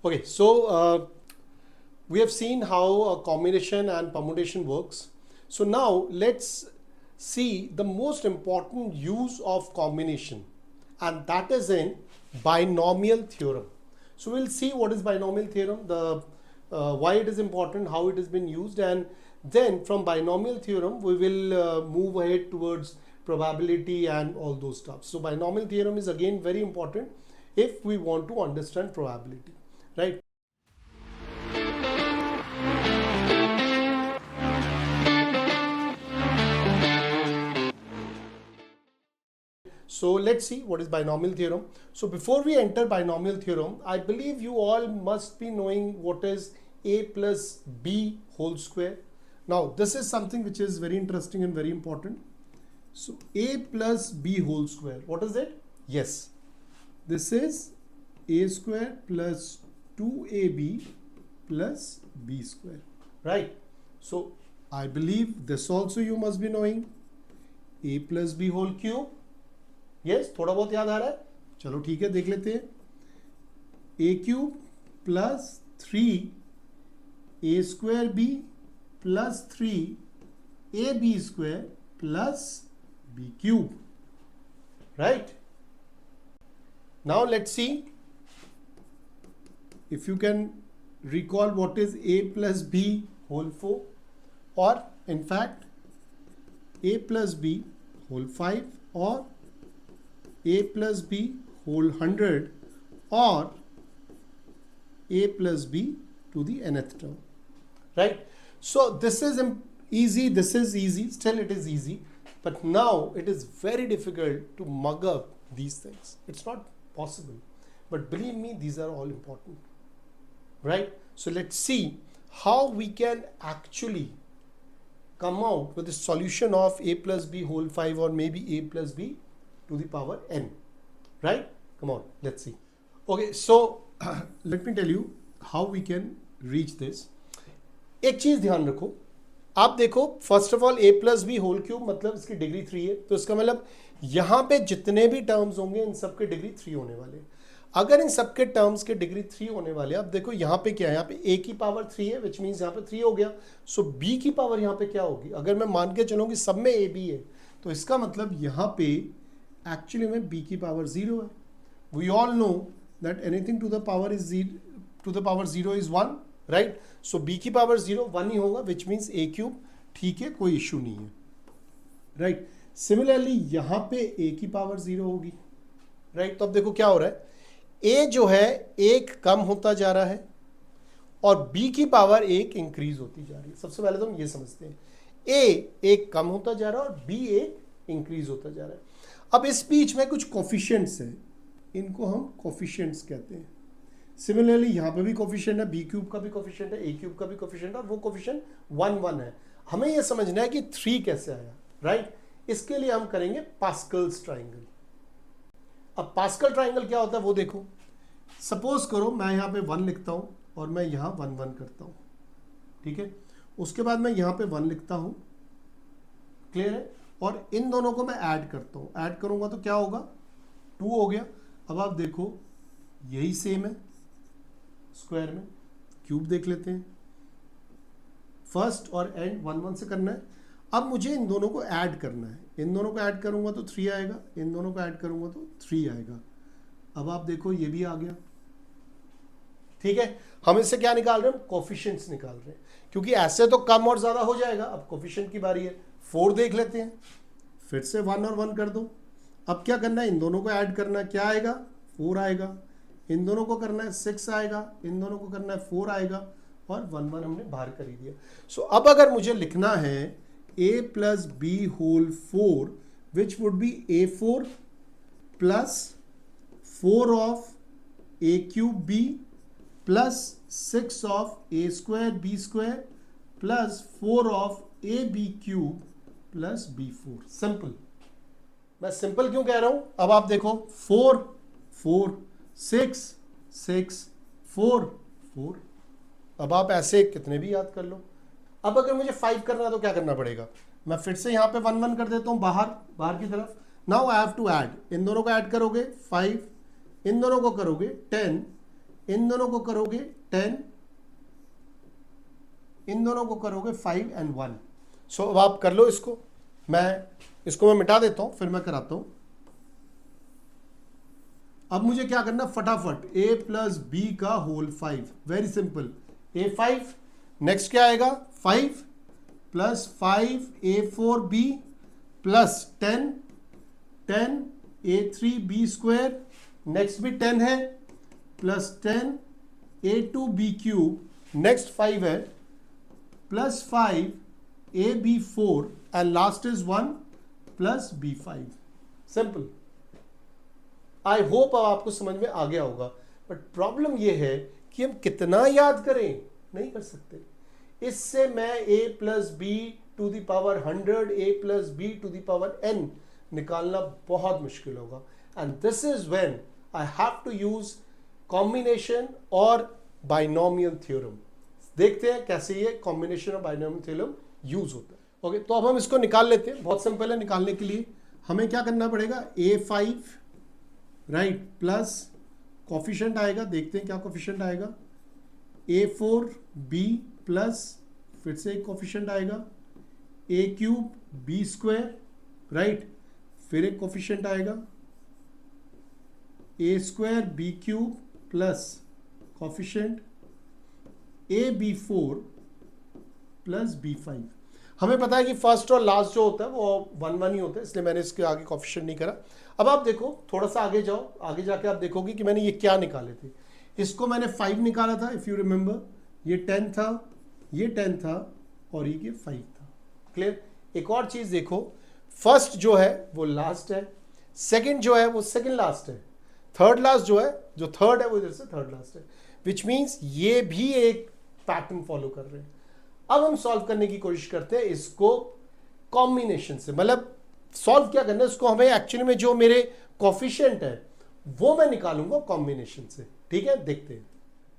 Okay, so we have seen how combination and permutation works. So now let's see the most important use of combination, and that is in binomial theorem. So we'll see what is binomial theorem, the why it is important, how it has been used, and then from binomial theorem we will move ahead towards probability and all those stuff. So binomial theorem is again very important if we want to understand probability, right? So let's see what is binomial theorem. So before we enter binomial theorem, I believe you all must be knowing what is a plus b whole square. Now this is something which is very interesting and very important. So a plus b whole square, what is it? Yes, this is a square plus 2ab plus b square, right? So I believe this also you must be knowing, a plus b whole cube. Yes थोड़ा बहुत याद आ रहा है, चलो ठीक है देख लेते हैं. A cube plus 3 a square b plus 3 a b square plus b cube, right. Now let's see if you can recall what is a plus b whole 4, or in fact a plus b whole 5, or a plus b whole 100, or a plus b to the nth term, right? So this is easy, this is easy, still it is easy, but now it is very difficult to mug up these things. It's not possible, but believe me, these are all important, right? So let's see how we can actually come out with the solution of a plus b whole 5, or maybe a plus b to the power n, right? Come on, let's see. Okay, so let me tell you how we can reach this. एक चीज ध्यान रखो, आप देखो first of all a plus B whole cube मतलब इसकी degree 3 है, तो इसका मतलब यहाँ पे जितने भी टर्म्स होंगे इन सबके डिग्री 3 होने वाले हैं. अगर इन सबके टर्म्स के डिग्री 3 होने वाले, अब देखो यहाँ पे क्या है, यहाँ पे a की पावर 3 है, विच मीन्स यहाँ पे 3 हो गया. सो b की पावर यहाँ पे क्या होगी, अगर मैं मान के चलूँ कि सब में a b है, तो इसका मतलब यहाँ पे एक्चुअली में b की पावर 0 है. We all know that anything to the power is 0 is 1, right. So b की पावर 0 1 ही होगा, विच मीन्स a क्यूब, ठीक है, कोई इश्यू नहीं है, राइट. सिमिलरली यहाँ पे a की पावर 0 होगी, राइट. तो अब देखो क्या हो रहा है, a जो है एक कम होता जा रहा है और b की पावर एक इंक्रीज होती जा रही है. सबसे पहले तो हम ये समझते हैं, a एक कम होता जा रहा है और b एक इंक्रीज होता जा रहा है. अब इस बीच में कुछ कोफिशिएंट्स हैं, इनको हम कोफिशिएंट्स कहते हैं. सिमिलरली यहाँ पे भी कोफिशिएंट है, बी क्यूब का भी कोफिशिएंट है, ए क्यूब का भी कोफिशिएंट है, और वो कोफिशिएंट 1 1 है. हमें ये समझना है कि 3 कैसे आया, राइट. इसके लिए हम करेंगे पास्कल्स ट्राइंगल. अब पास्कल ट्राइंगल क्या होता है वो देखो. सपोज करो मैं यहाँ पे 1 लिखता हूँ और मैं यहाँ 1 1 करता हूँ, ठीक है. उसके बाद मैं यहाँ पे 1 लिखता हूँ, क्लियर है, और इन दोनों को मैं ऐड करता हूँ. ऐड करूँगा तो क्या होगा, 2 हो गया. अब आप देखो यही सेम है स्क्वायर में. क्यूब देख लेते हैं, फर्स्ट और एंड 1 1 से करना है. अब मुझे इन दोनों को ऐड करना है, इन दोनों को ऐड करूंगा तो 3 आएगा, इन दोनों को ऐड करूंगा तो 3 आएगा. अब आप देखो ये भी आ गया, ठीक है. हम इससे क्या निकाल रहे हैं, कोफिशिएंट्स निकाल रहे हैं, क्योंकि ऐसे तो कम और ज्यादा हो जाएगा. अब कोफिशिएंट की बारी है. 4 देख लेते हैं, फिर से 1 और 1 कर दो. अब क्या करना है, इन दोनों को ऐड करना है, क्या आएगा, 4 आएगा. इन दोनों को करना है 6 आएगा, इन दोनों को करना है 4 आएगा, और 1 1 हमने बाहर कर ही दिया. सो अब अगर मुझे लिखना है a plus B whole 4, which would be a4 plus 4 of a cube b plus 6 of a square b square plus 4 of a b cube plus b4. Simple. मैं सिंपल क्यों कह रहा हूं, अब आप देखो 4 4 6 6 4 4. अब आप ऐसे कितने भी याद कर लो. अब अगर मुझे 5 करना है तो क्या करना पड़ेगा, मैं फिर से यहाँ पे 1 1 कर देता हूँ बाहर की तरफ. Now I have to add, इन दोनों को ऐड करोगे 5, इन दोनों को करोगे 10, इन दोनों को करोगे 10, इन दोनों को करोगे 5 and 1। सो अब आप कर लो इसको, मैं मिटा देता हूं, फिर मैं कराता हूं। अब मुझे क्या करना, फटाफट a प्लस बी का whole 5, very simple, a5, next क्या आएगा 5 plus 5 a4b plus 10 a3b square, next भी 10 है, प्लस 10 a2b क्यूब, नेक्स्ट 5 है, plus 5 ab4 and last is 1 plus b5। Simple. I hope अब आपको समझ में आ गया होगा, बट प्रॉब्लम यह है कि हम कितना याद करें, नहीं कर सकते। इससे मैं a plus B to the power 100 a plus B to the power n निकालना बहुत मुश्किल होगा, and this is when I have to use combination और बाइनोमियल थ्योरम। देखते हैं कैसे ये कॉम्बिनेशन और बाइनोमियल थ्योरम यूज होता है। ओके, तो अब हम इसको निकाल लेते हैं। बहुत सिंपल है, निकालने के लिए हमें क्या करना पड़ेगा, a5 राइट प्लस कोफिशिएंट आएगा, देखते हैं क्या कोफिशिएंट आएगा, a4b प्लस फिर से एक कोफिशिएंट आएगा a cube b square right, फिर एक कोफिशिएंट आएगा a square b cube plus coefficient ab4 plus b5। हमें पता है कि फर्स्ट और लास्ट जो होता है वो 1 1 ही होता है, इसलिए मैंने इसके आगे कोफिशिएंट नहीं करा। अब आप देखो, थोड़ा सा आगे जाओ, आगे जाके आप देखोगे कि मैंने ये क्या निकाले थे। इसको मैंने 5 निकाला था, इफ यू रिमेंबर, ये 10 था, ये 10 था और ये 5 था। क्लियर। एक और चीज देखो, फर्स्ट जो है वो लास्ट है, सेकंड जो है वो सेकंड लास्ट है, थर्ड लास्ट जो है, जो थर्ड है वो इधर से थर्ड लास्ट है, विच मीन्स ये भी एक पैटर्न फॉलो कर रहे हैं। अब हम सॉल्व करने की कोशिश करते हैं इसको कॉम्बिनेशन से, मतलब सॉल्व क्या करना है इसको, हमें एक्चुअली में जो मेरे कोफिशिएंट है वो मैं निकालूंगा कॉम्बिनेशन से। ठीक है, देखते हैं।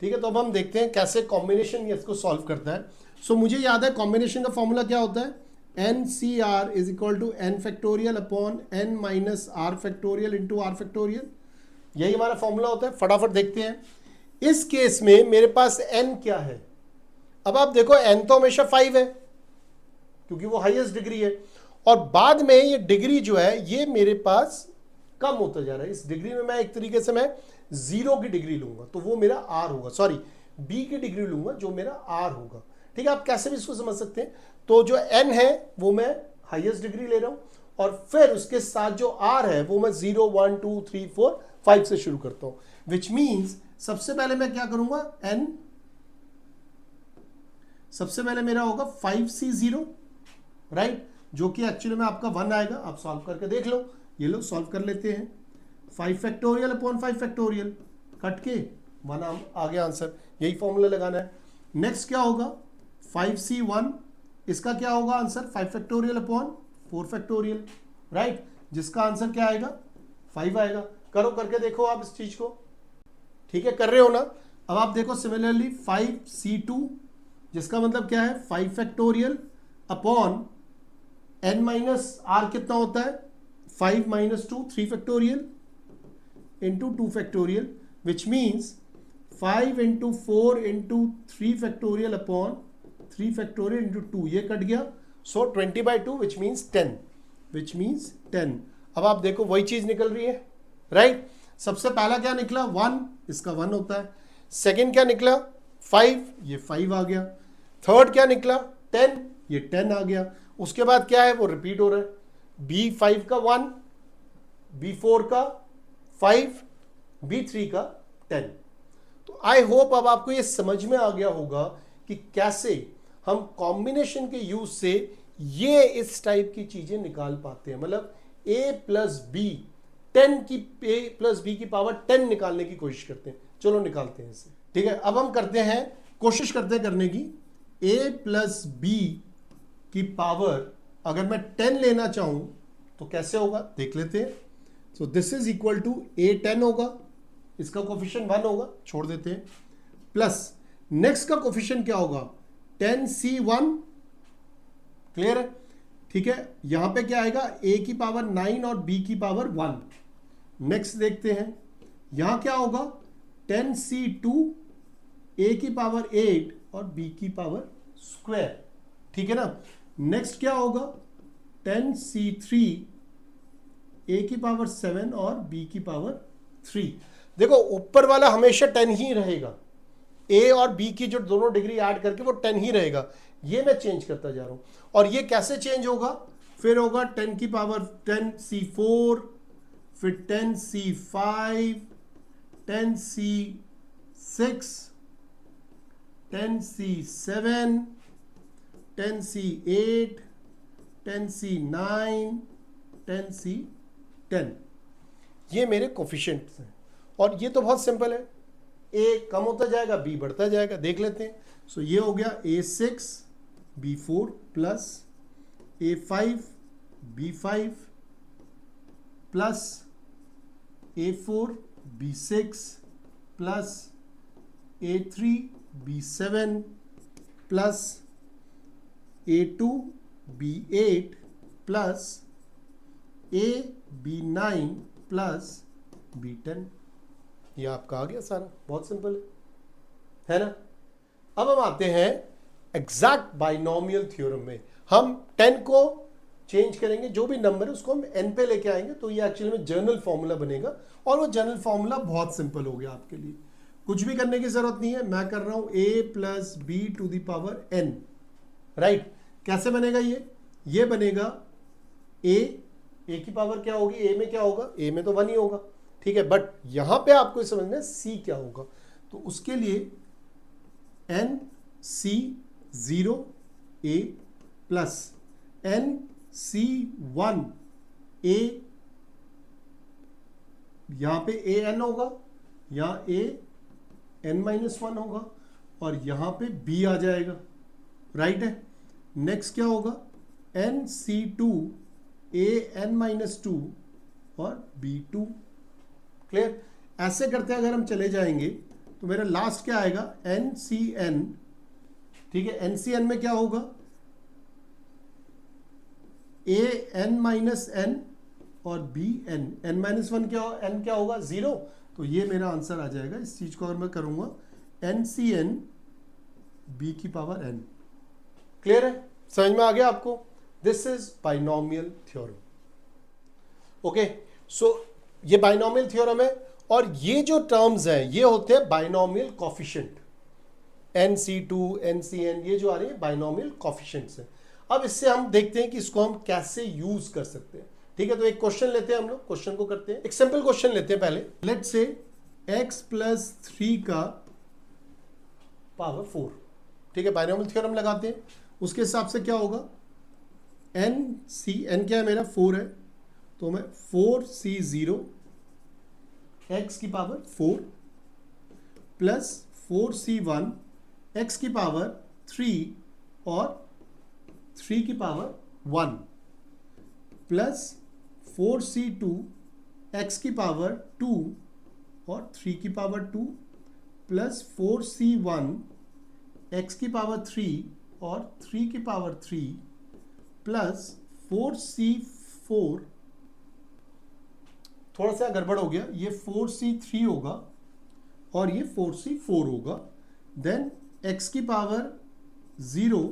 ठीक है, तो अब हम देखते हैं कैसे कॉम्बिनेशन इसको सॉल्व करता है। सो मुझे याद है कॉम्बिनेशन का फॉर्मूला क्या होता है, NCR is equal to n factorial upon n minus r factorial into r factorial, यही हमारा फॉर्मूला होता है। फटाफट देखते हैं। इस केस में मेरे पास n क्या है, अब आप देखो n तो हमेशा 5 है क्योंकि वो हाईएस्ट डिग्री है, और बाद में ये डिग्री जो है ये मेरे पास कम होता जा रहा है। इस डिग्री में मैं एक तरीके से मैं 0 की डिग्री लूंगा तो वो मेरा r होगा, सॉरी b की डिग्री लूंगा जो मेरा r होगा। ठीक है, आप कैसे भी इसको समझ सकते हैं। तो जो n है वो मैं हाईएस्ट डिग्री ले रहा हूं, और फिर उसके साथ जो r है वो मैं 0 1 2 3 4 5 से शुरू करता हूं, विच मीन्स सबसे पहले मैं क्या करूंगा, n सबसे पहले मेरा होगा 5c0 राइट, जो कि एक्चुअली में आपका 1 आएगा। आप सॉल्व करके देख लो, ये लो सॉल्व कर लेते हैं। 5 फैक्टोरियल अपॉन 5 फैक्टोरियल कट के 1 आ गया आंसर, यही फॉर्मूला लगाना है। नेक्स्ट क्या होगा 5c1, इसका क्या होगा answer 5 factorial upon 4 factorial right, जिसका आंसर क्या आएगा 5 आएगा। करो, करके देखो आप इस चीज को। ठीक है, कर रहे हो ना। अब आप देखो सिमिलरली 5c2, जिसका मतलब क्या है 5 factorial upon n minus R कितना होता है 5 minus 2 3 factorial into 2 factorial, which means 5 into 4 into 3 factorial upon 3 factorial into 2, ये कट गया। So 20/2 which means 10, which means 10। अब आप देखो वही चीज निकल रही है राइट। सबसे पहला क्या निकला 1, इसका 1 होता है। सेकेंड क्या निकला 5, ये 5 आ गया। थर्ड क्या निकला 10, ये 10 आ गया। उसके बाद क्या है वो रिपीट हो रहा है, B5 का 1, B4 का 5, B3 का 10। तो आई होप अब आपको ये समझ में आ गया होगा कि कैसे हम कॉम्बिनेशन के यूज से ये इस टाइप की चीजें निकाल पाते हैं, मतलब a प्लस बी 10 की a प्लस बी की पावर 10 निकालने की कोशिश करते हैं। चलो निकालते हैं इसे। ठीक है, अब हम करते हैं, कोशिश करते हैं करने की a प्लस बी की पावर अगर मैं 10 लेना चाहूं तो कैसे होगा देख लेते हैं। So this is equal to a 10 होगा, इसका कोफिशिएंट 1 होगा, छोड़ देते हैं, प्लस नेक्स्ट का कोफिशिएंट क्या होगा 10c1। क्लियर है। ठीक है, यहां पे क्या आएगा a की पावर 9 और b की पावर 1। नेक्स्ट देखते हैं, यहां क्या होगा 10c2 a की पावर 8 और b की पावर स्क्वायर, ठीक है ना। नेक्स्ट क्या होगा, 10c3 a की पावर 7 और b की पावर 3। देखो ऊपर वाला हमेशा 10 ही रहेगा, a और b की जो दोनों डिग्री ऐड करके वो 10 ही रहेगा, ये मैं चेंज करता जा रहा हूं। और ये कैसे चेंज होगा, फिर होगा 10 की पावर 10c4, फिर 10c5, 10c6, 10c7, 10c8, 10c9, 10c10। ये मेरे कोफिशिएंट्स हैं और ये तो बहुत सिंपल है, a कम होता जाएगा b बढ़ता जाएगा, देख लेते हैं। सो ये हो गया a6 b4 plus a5 b5 plus a4 b6 plus a3 b7 plus a2 b8 plus a b9 plus b10। ये आपका आ गया सारा, बहुत सिंपल है ना। अब हम आते हैं एग्जैक्ट बाइनोमियल थ्योरम में। हम 10 को चेंज करेंगे, जो भी नंबर है उसको हम n पे लेके आएंगे, तो ये एक्चुअली में जनरल फॉर्मूला बनेगा। और वो जनरल फॉर्मूला बहुत सिंपल हो गया आपके लिए, कुछ भी करने की जरूरत नहीं है। मैं कर रहा हूं a plus B to the power n, right. कैसे बनेगा ये बनेगा a की पावर क्या होगी, a में क्या होगा, a में तो 1 ही होगा, ठीक है। बट यहां पे आपको समझना है c क्या होगा, तो उसके लिए n c 0 a plus n c 1 a, यहां पे a n होगा, यहां a n माइनस 1 होगा और यहां पे b आ जाएगा, राइट है। नेक्स्ट क्या होगा, n c 2 a n minus 2 और b2, क्लियर। ऐसे करते अगर हम चले जाएंगे तो मेरा लास्ट क्या आएगा, एन सी एन, ठीक है। एन सी एन में क्या होगा, ए एन माइनस एन और बी एन, एन माइनस 1 क्या, एन क्या होगा 0, तो ये मेरा आंसर आ जाएगा। इस चीज को अगर मैं करूंगा एन सी एन बी की पावर एन, क्लियर है, समझ में आ गया आपको। This is binomial theorem, okay. So ये बाइनोमियल थ्योरम है और ये जो टर्म्स हैं ये होते हैं बाइनोमियल कोफिशिएंट, NC2 NCN, ये जो आ रही है बाइनोमियल कोफिशिएंट्स हैं। अब इससे हम देखते हैं कि इसको हम कैसे यूज कर सकते हैं, ठीक है। तो एक क्वेश्चन लेते हैं, हम लोग क्वेश्चन को करते हैं। एक सिंपल क्वेश्चन लेते हैं पहले। लेट्स से x प्लस 3 का पावर 4, ठीक है। बाइनोमियल थ्योरम लगाते हैं, उसके हिसाब से क्या होगा, n क्या है मेरा 4 है, तो मैं 4c0 x की पावर 4 प्लस 4c1 x की पावर 3 और 3 की पावर 1 प्लस 4c2 x की पावर 2 और 3 की पावर 2 प्लस 4c1 x की पावर 3 और 3 की पावर 3 प्लस 4c4, थोड़ा सा गड़बड़ हो गया, ये 4c3 होगा और ये 4c4 होगा, देन x की पावर 0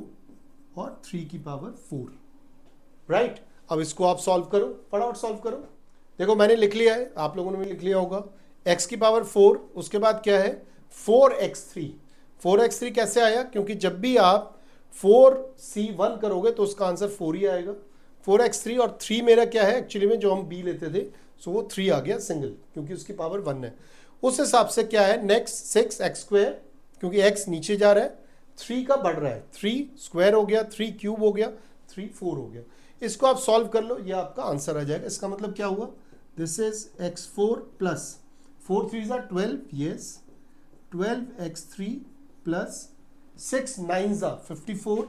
और 3 की पावर 4, राइट। अब इसको आप सॉल्व करो, फटाफट सॉल्व करो। देखो मैंने लिख लिया है, आप लोगों ने भी लिख लिया होगा, x की पावर 4, उसके बाद क्या है 4x3। 4x3 कैसे आया, क्योंकि जब भी आप 4c1 करोगे तो उसका आंसर 4 ही आएगा। 4x3 और 3 मेरा क्या है एक्चुअली में, जो हम b लेते थे, सो वो 3 आ गया सिंगल, क्योंकि उसकी पावर 1 है। उस हिसाब से क्या है नेक्स्ट 6x स्क्वायर, क्योंकि x नीचे जा रहा है, 3 का बढ़ रहा है, 3 स्क्वायर हो गया, 3 क्यूब हो गया, 3 4 हो गया। इसको आप सॉल्व कर लो, ये आपका आंसर आ जाएगा। इसका मतलब क्या हुआ, this is x4 plus 4 3 12, yes 12x3 plus 6 9 54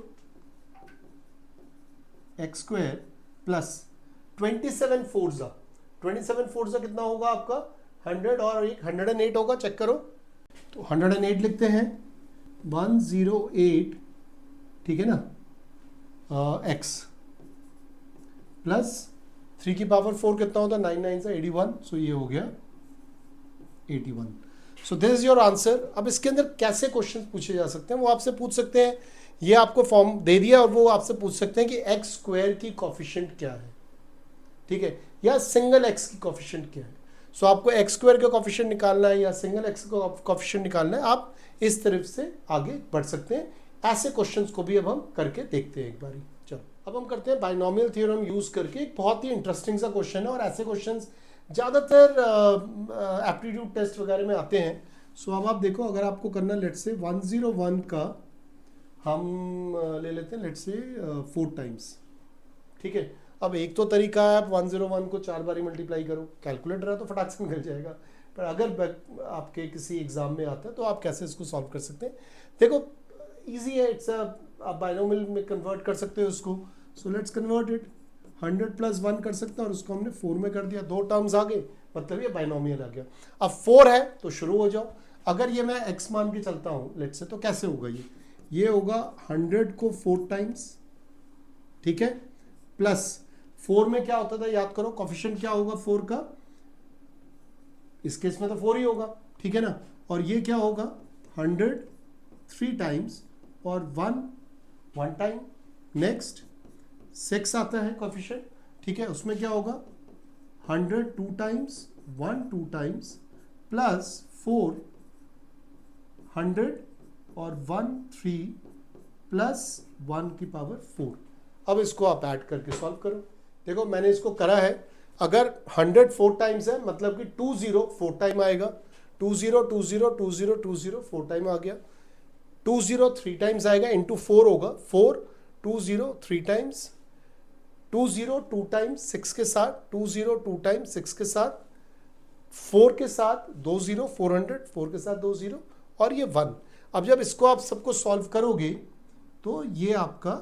x square plus 27 4 27 4 कितना होगा आपका 100 और एक 108 होगा, चेक करो। तो 108 लिखते हैं, 108, ठीक है ना, x प्लस 3 की पावर 4 कितना होता है, 9 9 81, सो ये हो गया 81। सो दिस इज योर आंसर। अब इसके अंदर कैसे क्वेश्चन पूछे जा सकते हैं, वो आपसे पूछ सकते हैं, ये आपको फॉर्म दे दिया और वो आपसे पूछ सकते हैं कि एक्स स्क्वायर की कोफिशिएंट क्या है, ठीक है, या सिंगल एक्स की कोफिशिएंट क्या है। सो आपको एक्स स्क्वायर का कोफिशिएंट निकालना है या सिंगल एक्स का कोफिशिएंट निकालना है, आप इस तरफ से आगे बढ़ सकते हैं। ऐसे क्वेश्चंस को भी अब हम करके देखते हैं एक बारी। चलो अब हम करते हैं बाइनोमियल थ्योरम यूज करके एक बहुत ही इंटरेस्टिंग सा क्वेश्चन है, और ऐसे क्वेश्चंस ज़्यादातर एप्टीट्यूड टेस्ट वगैरह में आते हैं। सो अब आप देखो, अगर आपको करना लेट से 101 का हम ले लेते हैं लेट से 4 टाइम्स, ठीक है। अब एक तो तरीका है, आप 101 को 4 बारी मल्टीप्लाई करो, कैलकुलेटर है तो फटाक से निकल जाएगा, पर अगर आपके किसी एग्जाम में आता है तो आप कैसे इसको सॉल्व कर सकते हैं। देखो इजी है, इट्स आप बाइनोमियल में कन्वर्ट कर सकते हो उसको। सो लेट्स कन्वर्ट इट, 100 + 1 कर सकते हैं और उसको हमने 4 में कर दिया, 2 टर्म्स आ गए, मतलब ये बाइनोमियल आ गया। अब 4 है तो शुरू हो जाओ। अगर ये मैं x मान के चलता हूँ लेट से, तो कैसे होगा ये होगा 100 को 4 टाइम्स, ठीक है, प्लस 4 में क्या होता था याद करो, कोफिशिएंट क्या होगा 4 का, इस केस में तो 4 ही होगा, ठीक है ना। और ये क्या होगा 100 3 टाइम्स और 1 टाइम। नेक्स्ट 6 आता है कोफिशिएंट, ठीक है, उसमें क्या होगा 100 2 टाइम्स, 1 2 टाइम्स, प्लस 4 100 और 1 3 प्लस 1 की पावर 4। अब इसको आप ऐड करके सॉल्व करो। देखो मैंने इसको करा है, अगर 100 4 टाइम्स है मतलब कि 20 4 टाइम आएगा, 20 20 20 20 4 टाइम आ गया, 20 3 टाइम्स आएगा, इंटू 4 होगा, 4 20 3 टाइम्स, 20 2 टाइम्स 6 के साथ, 20 2 टाइम्स 6 के साथ, 4 के साथ 20 400, 4 के साथ 20 और ये 1। अब जब इसको आप सबको सॉल्व करोगे तो ये आपका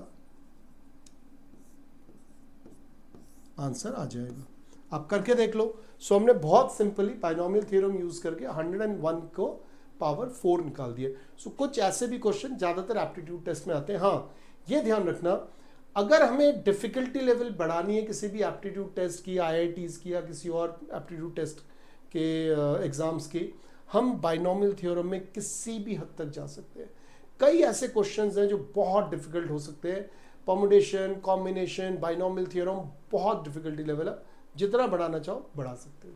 आंसर आ जाएगा। आप करके देख लो। सो हमने बहुत सिंपली बाइनोमियल थ्योरम यूज करके 101 को पावर 4 निकाल दिए। सो कुछ ऐसे भी क्वेश्चन ज्यादातर एप्टीट्यूड टेस्ट में आते हैं। हाँ ये ध्यान रखना, अगर हमें डिफिकल्टी लेवल बढ़ानी है किसी भी एप्टीट्यूड टेस्ट की, IITs की या किसी और एप्टीट्यूड टेस्ट के एग्जाम्स की, हम बाइनोमियल थ्योरम में किसी भी हद तक जा सकते हैं। कई ऐसे क्वेश्चंस हैं जो बहुत डिफिकल्ट हो सकते हैं, परम्यूटेशन, कॉम्बिनेशन, बाइनोमियल थ्योरम बहुत डिफिकल्टी लेवल है, जितना बढ़ाना चाहो बढ़ा सकते हो।